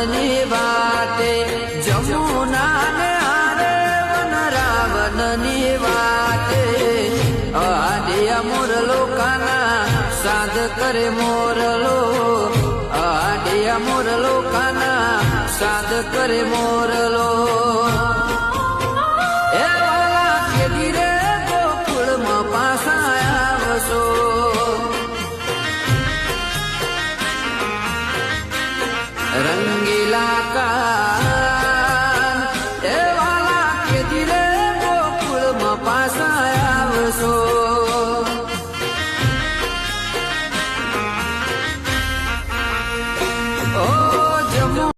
રાવણની વાટે જમુના ને હારે વન રાવણની વાટે આડિયા મોરલો કાના સાધ કરે મોરલો આડિયા મોરલો કાના સાધ કરે મોરલો એ વાલા કેદી રે ગોકુળમાં પાછા આવશો રંગીલા કા